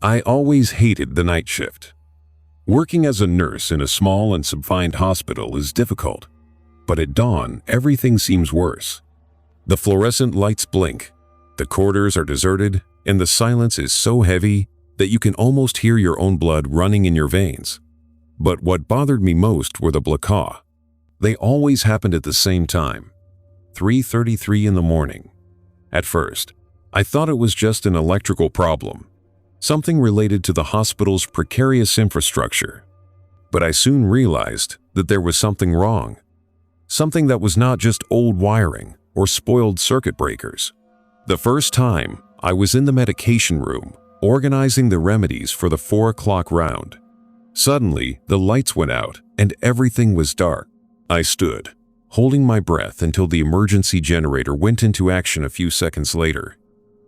I always hated the night shift. Working as a nurse in a small and confined hospital is difficult, but at dawn, everything seems worse. The fluorescent lights blink, the corridors are deserted, and the silence is so heavy that you can almost hear your own blood running in your veins. But what bothered me most were the blackouts. They always happened at the same time, 3:33 in the morning. At first, I thought it was just an electrical problem, something related to the hospital's precarious infrastructure. But I soon realized that there was something wrong, something that was not just old wiring or spoiled circuit breakers. The first time, I was in the medication room, organizing the remedies for the 4 o'clock round. Suddenly, the lights went out and everything was dark. I stood, holding my breath until the emergency generator went into action a few seconds later.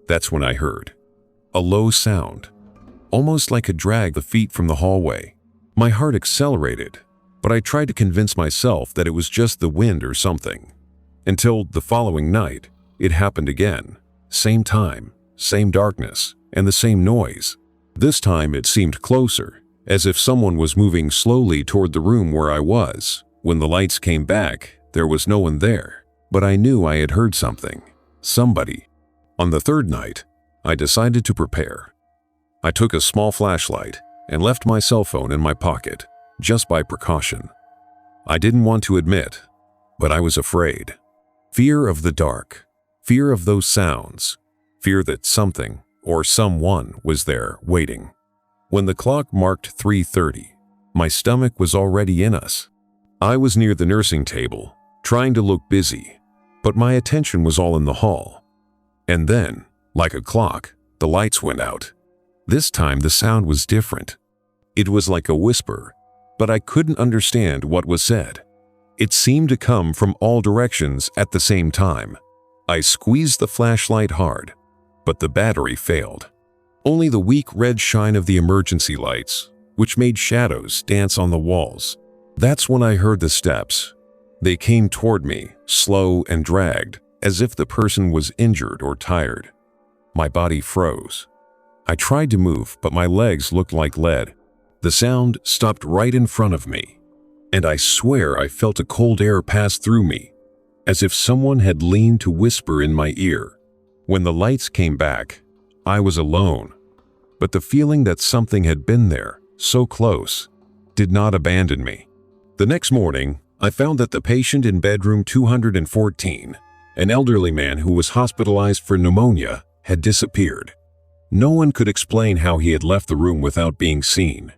That's when I heard a low sound, almost like a drag of feet from the hallway. My heart accelerated, but I tried to convince myself that it was just the wind or something. Until the following night, it happened again. Same time, same darkness, and the same noise. This time it seemed closer, as if someone was moving slowly toward the room where I was. When the lights came back, there was no one there, but I knew I had heard something. Somebody. On the third night, I decided to prepare. I took a small flashlight and left my cell phone in my pocket, just by precaution. I didn't want to admit, but I was afraid. Fear of the dark, fear of those sounds, fear that something or someone was there waiting. When the clock marked 3:30, my stomach was already in us. I was near the nursing table, trying to look busy, but my attention was all in the hall. And then, like a clock, the lights went out. This time the sound was different. It was like a whisper, but I couldn't understand what was said. It seemed to come from all directions at the same time. I squeezed the flashlight hard, but the battery failed. Only the weak red shine of the emergency lights, which made shadows dance on the walls. That's when I heard the steps. They came toward me, slow and dragged, as if the person was injured or tired. My body froze. I tried to move, but my legs looked like lead. The sound stopped right in front of me, and I swear I felt a cold air pass through me, as if someone had leaned to whisper in my ear. When the lights came back, I was alone, but the feeling that something had been there, so close, did not abandon me. The next morning, I found that the patient in bedroom 214, an elderly man who was hospitalized for pneumonia, had disappeared. No one could explain how he had left the room without being seen.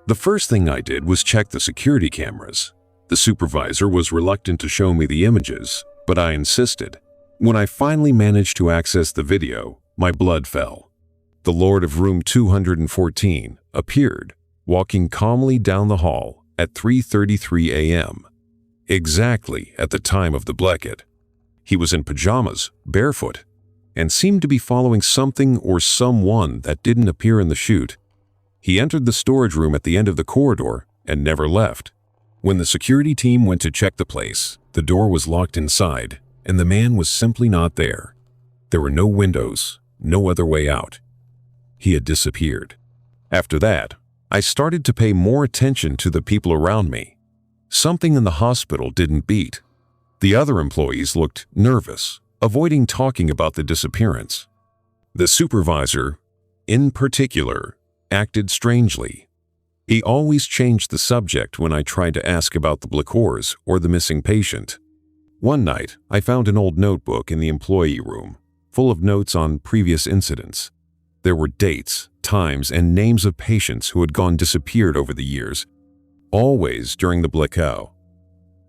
The first thing I did was check the security cameras. The supervisor was reluctant to show me the images, but I insisted. When I finally managed to access the video, my blood fell. The Lord of room 214 appeared, walking calmly down the hall at 3:33 a.m., exactly at the time of the blackout. He was in pajamas, barefoot, and seemed to be following something or someone that didn't appear in the chute. He entered the storage room at the end of the corridor and never left. When the security team went to check the place, the door was locked inside, and the man was simply not there. There were no windows, no other way out. He had disappeared. After that, I started to pay more attention to the people around me. Something in the hospital didn't beat. The other employees looked nervous, avoiding talking about the disappearance. The supervisor, in particular, acted strangely. He always changed the subject when I tried to ask about the blackouts or the missing patient. One night, I found an old notebook in the employee room, full of notes on previous incidents. There were dates, times, and names of patients who had gone disappeared over the years, always during the blackout.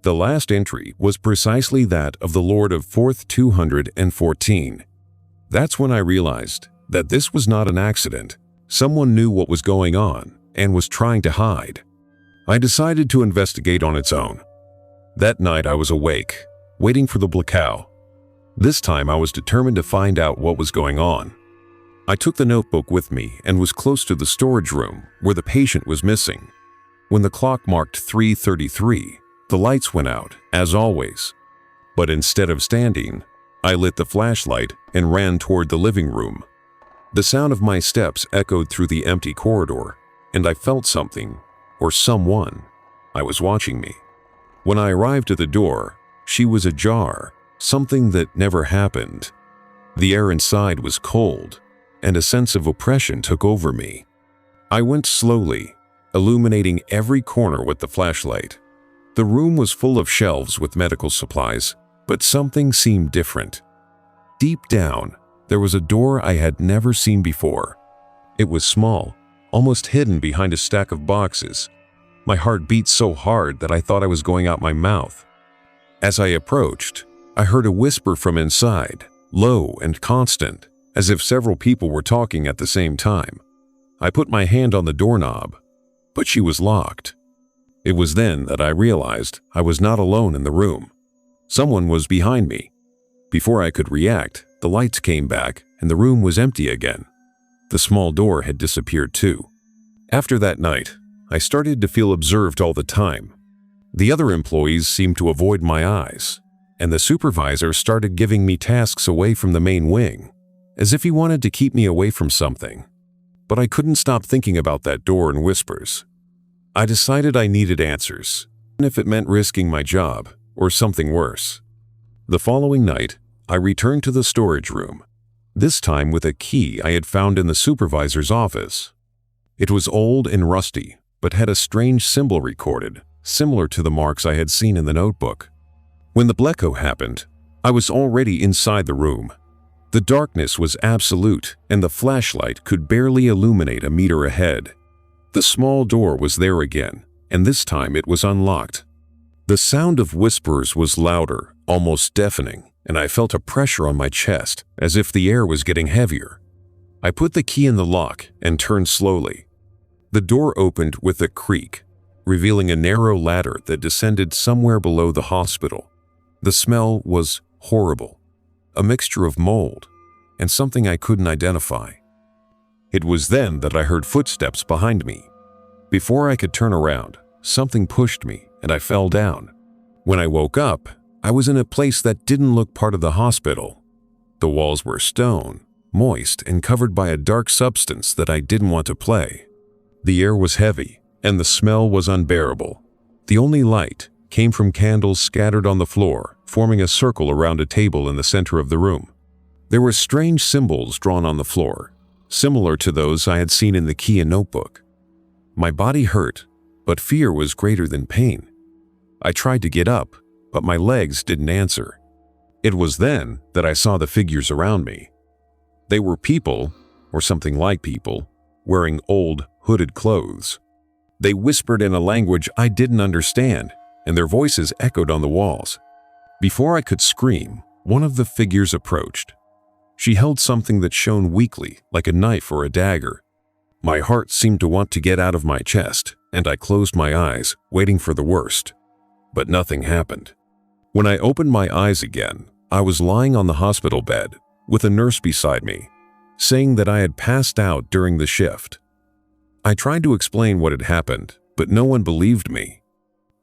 The last entry was precisely that of the Lord of 4th 214. That's when I realized that this was not an accident. Someone knew what was going on and was trying to hide. I decided to investigate on its own. That night I was awake, waiting for the blackout. This time I was determined to find out what was going on. I took the notebook with me and was close to the storage room where the patient was missing. When the clock marked 3:33, the lights went out, as always. But instead of standing, I lit the flashlight and ran toward the living room. The sound of my steps echoed through the empty corridor, and I felt something, or someone, I was watching me. When I arrived at the door, she was ajar, something that never happened. The air inside was cold, and a sense of oppression took over me. I went slowly, illuminating every corner with the flashlight. The room was full of shelves with medical supplies, but something seemed different. Deep down, there was a door I had never seen before. It was small, almost hidden behind a stack of boxes. My heart beat so hard that I thought I was going out my mouth. As I approached, I heard a whisper from inside, low and constant, as if several people were talking at the same time. I put my hand on the doorknob, but she was locked. It was then that I realized I was not alone in the room. Someone was behind me. Before I could react, the lights came back and the room was empty again. The small door had disappeared too. After that night, I started to feel observed all the time. The other employees seemed to avoid my eyes, and the supervisor started giving me tasks away from the main wing, as if he wanted to keep me away from something. But I couldn't stop thinking about that door and whispers. I decided I needed answers, even if it meant risking my job or something worse. The following night, I returned to the storage room, this time with a key I had found in the supervisor's office. It was old and rusty, but had a strange symbol recorded, similar to the marks I had seen in the notebook. When the blackout happened, I was already inside the room. The darkness was absolute, and the flashlight could barely illuminate a meter ahead. The small door was there again, and this time it was unlocked. The sound of whispers was louder, almost deafening, and I felt a pressure on my chest, as if the air was getting heavier. I put the key in the lock and turned slowly. The door opened with a creak, revealing a narrow ladder that descended somewhere below the hospital. The smell was horrible, a mixture of mold and something I couldn't identify. It was then that I heard footsteps behind me. Before I could turn around, something pushed me and I fell down. When I woke up, I was in a place that didn't look part of the hospital. The walls were stone, moist, and covered by a dark substance that I didn't want to play. The air was heavy, and the smell was unbearable. The only light came from candles scattered on the floor, forming a circle around a table in the center of the room. There were strange symbols drawn on the floor, similar to those I had seen in the key and notebook. My body hurt, but fear was greater than pain. I tried to get up, but my legs didn't answer. It was then that I saw the figures around me. They were people, or something like people, wearing old, hooded clothes. They whispered in a language I didn't understand, and their voices echoed on the walls. Before I could scream, one of the figures approached. She held something that shone weakly, like a knife or a dagger. My heart seemed to want to get out of my chest, and I closed my eyes, waiting for the worst. But nothing happened. When I opened my eyes again, I was lying on the hospital bed, with a nurse beside me, saying that I had passed out during the shift. I tried to explain what had happened, but no one believed me.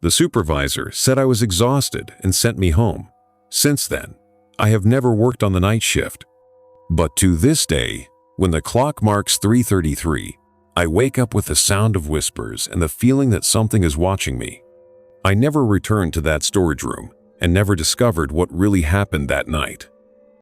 The supervisor said I was exhausted and sent me home. Since then, I have never worked on the night shift. But to this day, when the clock marks 3:33, I wake up with the sound of whispers and the feeling that something is watching me. I never returned to that storage room and never discovered what really happened that night.